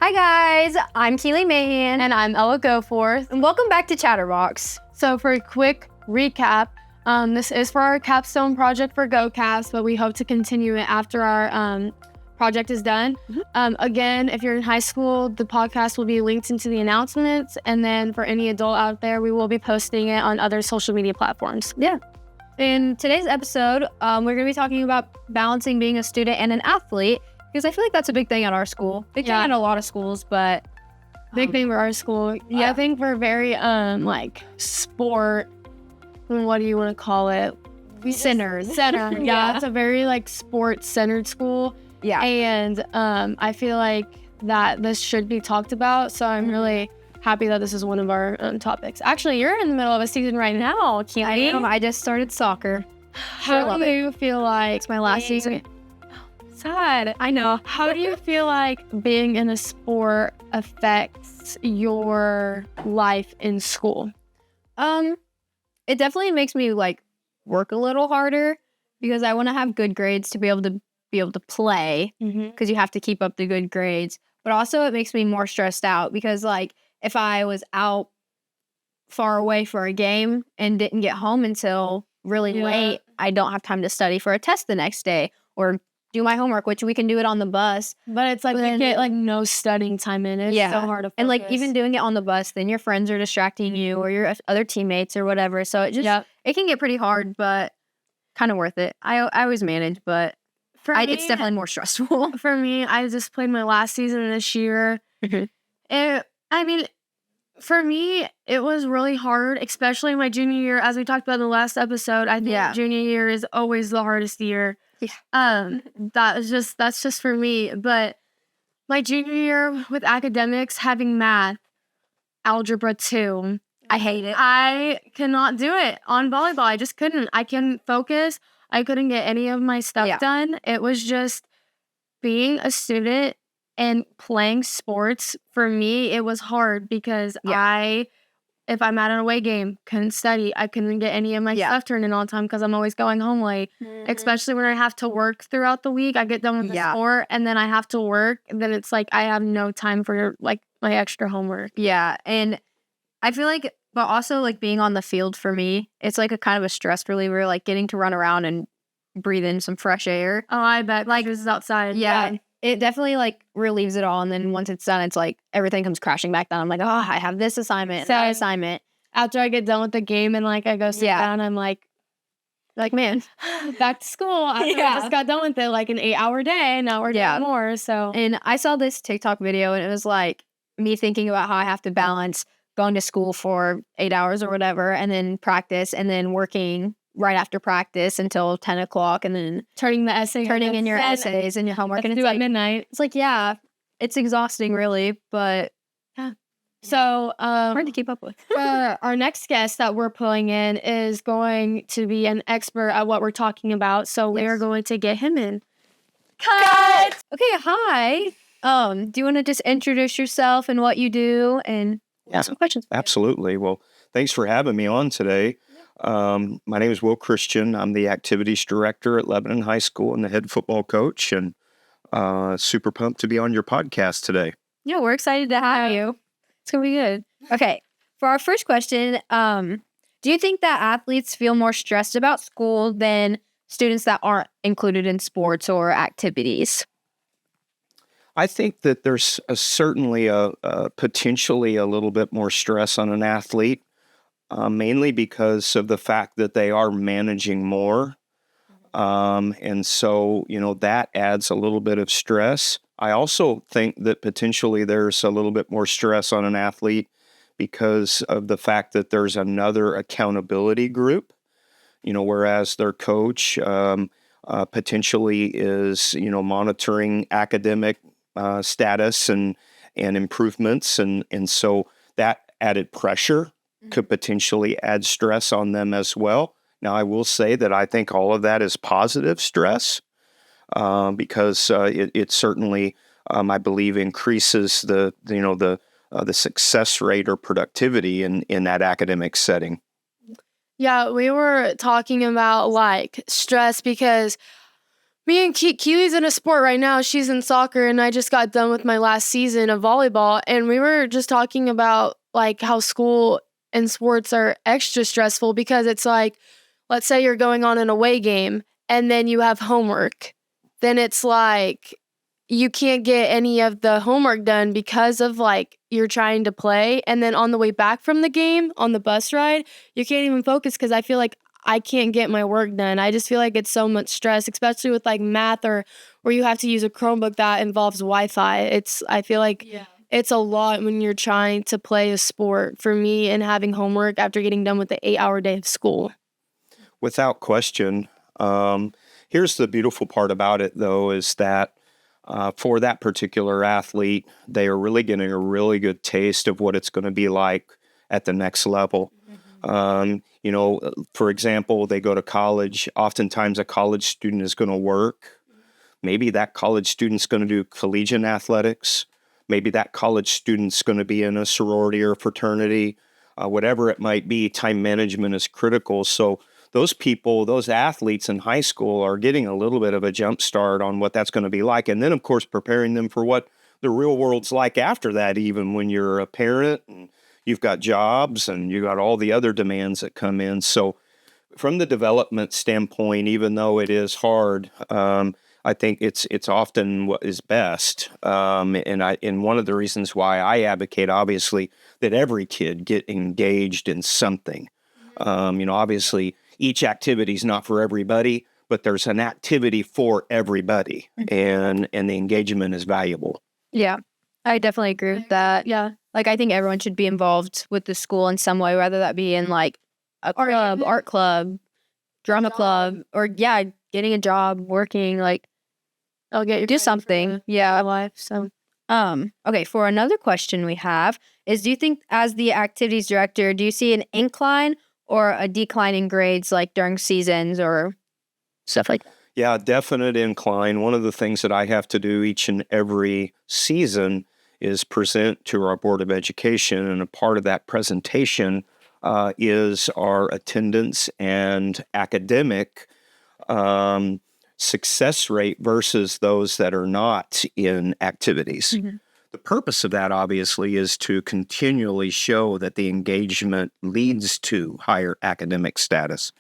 Hi guys, I'm Keely Mahan. And I'm Ella Goforth. And welcome back to Chatterbox. So for a quick recap, this is for our capstone project for GoCast, but we hope to continue it after our project is done. Again, if you're in high school, the podcast will be linked into the announcements. And then for any adult out there, we will be posting it on other social media platforms. Yeah. In today's episode, we're going to be talking about balancing being a student and an athlete, because I feel like that's a big thing at our school. Big thing at a lot of schools, but big thing for our school. Yeah, I think we're very sport. What do you want to call it? Centered. Yeah, it's a very sports centered school. Yeah. And I feel like that this should be talked about. So I'm really happy that this is one of our topics. Actually, you're in the middle of a season right now, Keely. I just started soccer. How do you feel like it's my last season? Sad. I know. How do you feel like being in a sport affects your life in school? It definitely makes me work a little harder because I want to have good grades to be able to play, because you have to keep up the good grades. But also it makes me more stressed out because if I was out far away for a game and didn't get home until really late, I don't have time to study for a test the next day or do my homework, which we can do it on the bus. But it's you get no studying time in it. It's so hard to focus. And even doing it on the bus, then your friends are distracting you or your other teammates or whatever. So it just it can get pretty hard, but kind of worth it. I always manage, but it's definitely more stressful. For me, I just played my last season this year. For me, it was really hard, especially my junior year. As we talked about in the last episode, I think junior year is always the hardest year. Yeah. That's just for me. But my junior year with academics, having math, algebra 2, I hate it. I cannot do it on volleyball. I just couldn't. I couldn't focus. I couldn't get any of my stuff done. It was just being a student and playing sports. For me, it was hard because if I'm at an away game, couldn't study. I couldn't get any of my stuff turned in on time because I'm always going home late. Especially when I have to work throughout the week. I get done with the sport and then I have to work. And then it's I have no time for my extra homework. Yeah. And I feel but also being on the field for me, it's a kind of a stress reliever, getting to run around and breathe in some fresh air. Oh, I bet. This is outside. Yeah. It definitely relieves it all. And then once it's done, it's everything comes crashing back down. I'm I have this assignment, that assignment. After I get done with the game and I go sit down, I'm man, back to school. I just got done with it an 8-hour day. Now we're doing more. So, and I saw this TikTok video and it was me thinking about how I have to balance going to school for 8 hours or whatever, and then practice, and then working right after practice until 10 o'clock, and then turning in your essays and your homework. And it's at midnight. It's it's exhausting really, but so hard to keep up with. Our next guest that we're pulling in is going to be an expert at what we're talking about. So we are going to get him in. Cut! Okay, hi. Do you want to just introduce yourself and what you do and some questions? Absolutely. Well, thanks for having me on today. My name is Will Christian. I'm the activities director at Lebanon High School and the head football coach, and super pumped to be on your podcast today. Yeah, we're excited to have you. It's going to be good. Okay, for our first question, do you think that athletes feel more stressed about school than students that aren't included in sports or activities? I think that there's certainly potentially a little bit more stress on an athlete. Mainly because of the fact that they are managing more. And so, that adds a little bit of stress. I also think that potentially there's a little bit more stress on an athlete because of the fact that there's another accountability group, whereas their coach potentially is, monitoring academic status and improvements. And so that added pressure could potentially add stress on them as well. Now, I will say that I think all of that is positive stress because it certainly, I believe, increases the success rate or productivity in that academic setting. Yeah, we were talking about stress because Me and Keely's in a sport right now. She's in soccer, and I just got done with my last season of volleyball, and we were just talking about like how school and sports are extra stressful because it's like, let's say you're going on an away game and then you have homework. Then it's like you can't get any of the homework done because of like you're trying to play. And then on the way back from the game, on the bus ride, you can't even focus because I feel like I can't get my work done. I just feel like it's so much stress, especially with like math or where you have to use a Chromebook that involves Wi-Fi. I feel like it's a lot when you're trying to play a sport for me and having homework after getting done with the 8-hour day of school. Without question. Here's the beautiful part about it, though, is that for that particular athlete, they are really getting a really good taste of what it's going to be like at the next level. For example, they go to college. Oftentimes, a college student is going to work. Maybe that college student's going to do collegiate athletics. Maybe that college student's going to be in a sorority or fraternity. Whatever it might be, time management is critical. So those people, those athletes in high school are getting a little bit of a jump start on what that's going to be like. And then, of course, preparing them for what the real world's like after that, even when you're a parent and you've got jobs and you've got all the other demands that come in. So from the development standpoint, even though it is hard, I think it's often what is best. And one of the reasons why I advocate, obviously, that every kid get engaged in something. Obviously, each activity is not for everybody, but there's an activity for everybody, and the engagement is valuable. Yeah, I definitely agree with that. Yeah, like I think everyone should be involved with the school in some way, whether that be in like a club, art club, drama club, or getting a job, working, like I'll get you do something. Yeah. life. So okay, for another question we have is, do you think as the activities director, do you see an incline or a decline in grades like during seasons or stuff like that? Yeah, definite incline. One of the things that I have to do each and every season is present to our Board of Education, and a part of that presentation is our attendance and academic success rate versus those that are not in activities. Mm-hmm. The purpose of that, obviously, is to continually show that the engagement leads to higher academic status.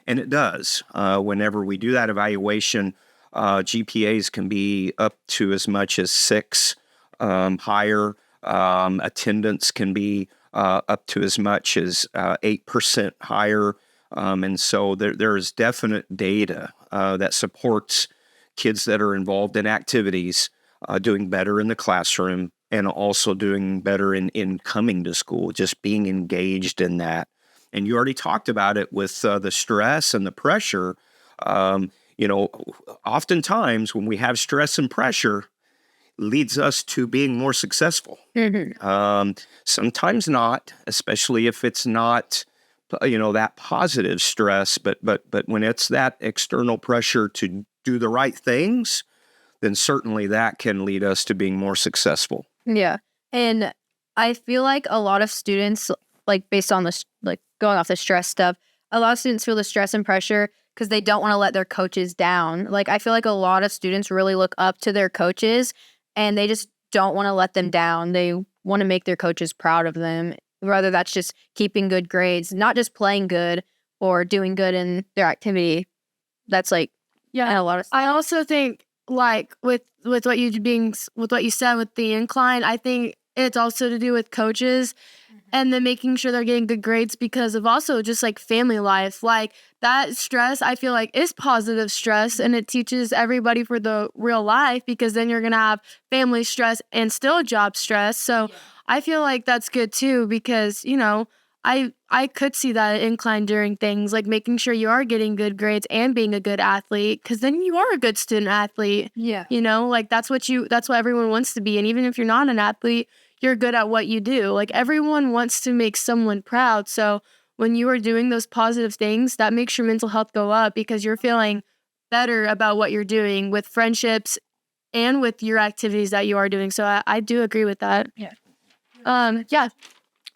And it does. Whenever we do that evaluation, GPAs can be up to as much as 6 higher. Attendance can be up to as much as 8% higher. And so there is definite data that supports kids that are involved in activities doing better in the classroom and also doing better in coming to school, just being engaged in that. And you already talked about it with the stress and the pressure. Oftentimes when we have stress and pressure, leads us to being more successful. Mm-hmm. Sometimes not, especially if it's not, that positive stress. But when it's that external pressure to do the right things, then certainly that can lead us to being more successful. Yeah, and I feel like a lot of students, like based on this, like going off the stress stuff, a lot of students feel the stress and pressure because they don't want to let their coaches down. Like I feel like a lot of students really look up to their coaches and they just don't want to let them down. They want to make their coaches proud of them, whether that's just keeping good grades, not just playing good or doing good in their activity. That's like, a lot of stuff. I also think like with what you said with the incline, I think it's also to do with coaches and then making sure they're getting good grades because of also just like family life. Like that stress, I feel like is positive stress and it teaches everybody for the real life because then you're going to have family stress and still job stress. So I feel like that's good too because, I could see that incline during things like making sure you are getting good grades and being a good athlete because then you are a good student athlete. Yeah. Like that's what everyone wants to be. And even if you're not an athlete, you're good at what you do. Like everyone wants to make someone proud. So when you are doing those positive things, that makes your mental health go up because you're feeling better about what you're doing with friendships and with your activities that you are doing. So I do agree with that. Yeah. Yeah.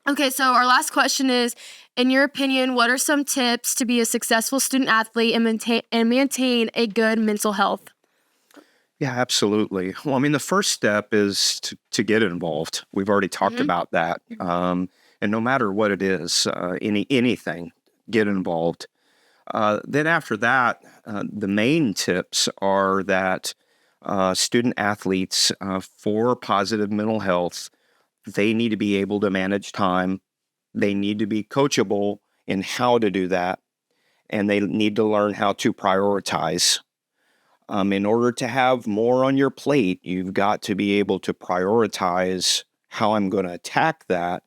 Okay, so our last question is, in your opinion, what are some tips to be a successful student athlete and maintain a good mental health? Yeah, absolutely. Well, I mean, the first step is to get involved. We've already talked about that. And no matter what it is, anything, get involved. Then after that, the main tips are that student athletes, for positive mental health, they need to be able to manage time. They need to be coachable in how to do that. And they need to learn how to prioritize. In order to have more on your plate, you've got to be able to prioritize how I'm going to attack that.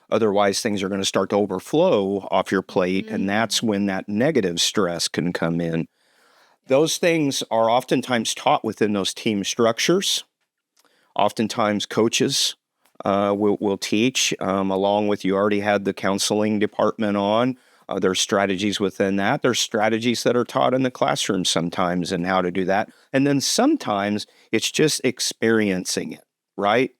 Otherwise, things are going to start to overflow off your plate, and that's when that negative stress can come in. Those things are oftentimes taught within those team structures. Oftentimes, coaches will teach, along with, you already had the counseling department on. There's strategies within that. There's strategies that are taught in the classroom sometimes and how to do that. And then sometimes it's just experiencing it, right?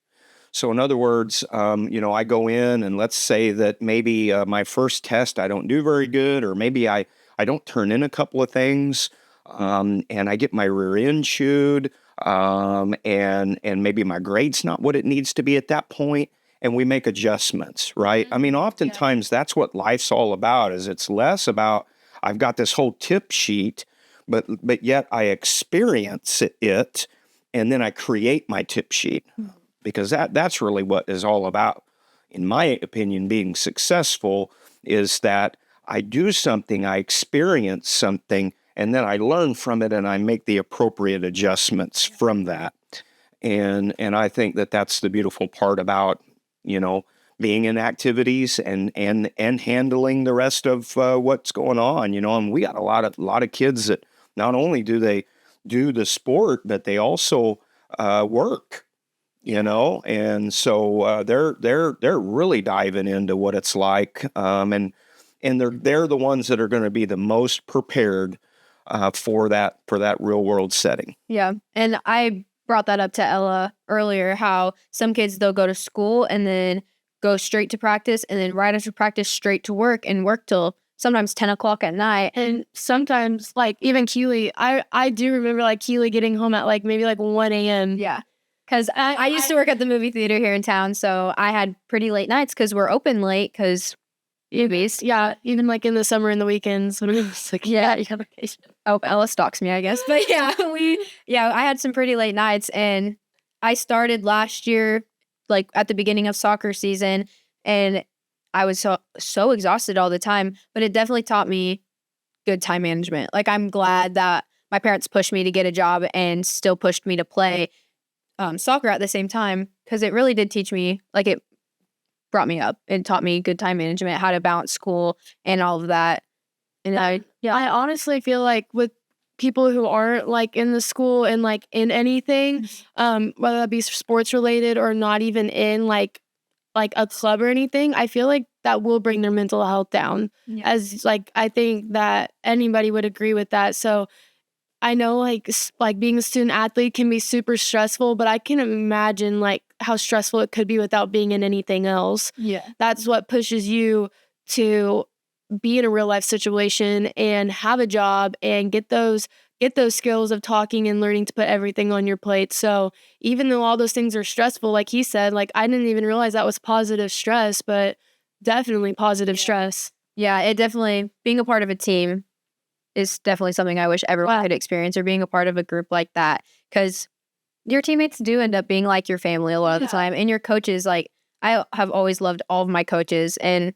So in other words, I go in and let's say that maybe my first test I don't do very good, or maybe I don't turn in a couple of things, and I get my rear end chewed, and maybe my grade's not what it needs to be at that point, and we make adjustments, right? I mean, oftentimes that's what life's all about. Is it's less about I've got this whole tip sheet, but yet I experience it, and then I create my tip sheet. Because that's really what is all about, in my opinion, being successful, is that I do something, I experience something, and then I learn from it and I make the appropriate adjustments from that. And I think that that's the beautiful part about, being in activities and handling the rest of what's going on, and we got a lot of kids that not only do they do the sport, but they also work. And so they're really diving into what it's like, and they're the ones that are going to be the most prepared for that real world setting. Yeah, and I brought that up to Ella earlier. How some kids, they'll go to school and then go straight to practice, and then right after practice straight to work, and work till sometimes 10 o'clock at night. And sometimes, like, even Keely, I do remember, like, Keely getting home at, like, maybe, like, 1 a.m. Yeah. Because I used to work at the movie theater here in town, so I had pretty late nights because we're open late because movies. Yeah, even like in the summer and the weekends when it was like, you have vacation. Oh, Ella stalks me, I guess. But yeah, I had some pretty late nights, and I started last year, like at the beginning of soccer season, and I was so exhausted all the time, but it definitely taught me good time management. Like, I'm glad that my parents pushed me to get a job and still pushed me to play soccer at the same time, because it really did teach me, like, it brought me up and taught me good time management, how to balance school and all of that. And I honestly feel like with people who aren't like in the school and like in anything, whether that be sports related or not even in like a club or anything, I feel like that will bring their mental health down. Yeah. As like, I think that anybody would agree with that. So I know like being a student athlete can be super stressful, but I can imagine like how stressful it could be without being in anything else. Yeah. That's what pushes you to be in a real life situation and have a job and get those skills of talking and learning to put everything on your plate. So even though all those things are stressful, like he said, like I didn't even realize that was positive stress, but definitely positive stress. Yeah, it definitely, being a part of a team is definitely something I wish everyone could experience, or being a part of a group like that, because your teammates do end up being like your family a lot of the time, and your coaches, like, I have always loved all of my coaches, and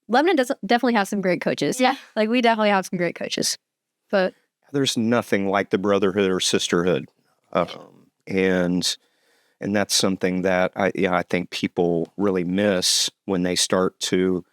Lebanon definitely has some great coaches. Yeah. Like, we definitely have some great coaches, but there's nothing like the brotherhood or sisterhood. And that's something that I think people really miss when they start to,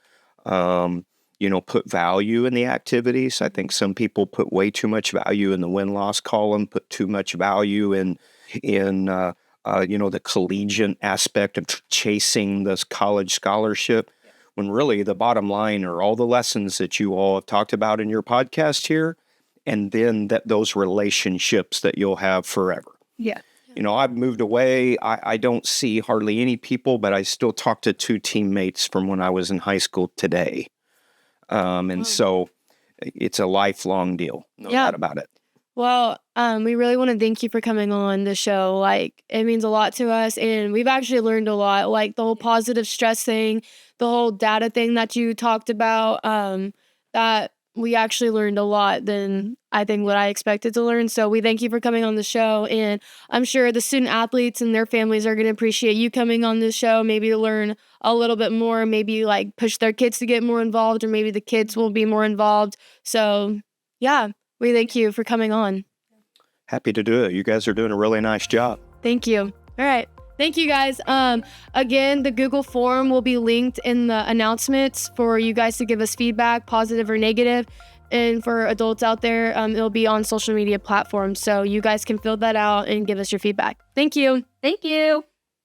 put value in the activities. I think some people put way too much value in the win-loss column, put too much value in the collegiate aspect of chasing this college scholarship, when really the bottom line are all the lessons that you all have talked about in your podcast here, and then those relationships that you'll have forever. Yeah. I've moved away. I don't see hardly any people, but I still talk to 2 teammates from when I was in high school today. So it's a lifelong deal, no doubt about it. Well, we really want to thank you for coming on the show. Like, it means a lot to us, and we've actually learned a lot. Like the whole positive stress thing, the whole data thing that you talked about. That we actually learned a lot than I think what I expected to learn. So we thank you for coming on the show, and I'm sure the student athletes and their families are going to appreciate you coming on this show. Maybe to learn a little bit more. Maybe like push their kids to get more involved, or maybe the kids will be more involved. So yeah. We thank you for coming on. Happy to do it. You guys are doing a really nice job. Thank you. All right. Thank you, guys. Again, the Google form will be linked in the announcements for you guys to give us feedback, positive or negative. And for adults out there, it'll be on social media platforms. So you guys can fill that out and give us your feedback. Thank you. Thank you.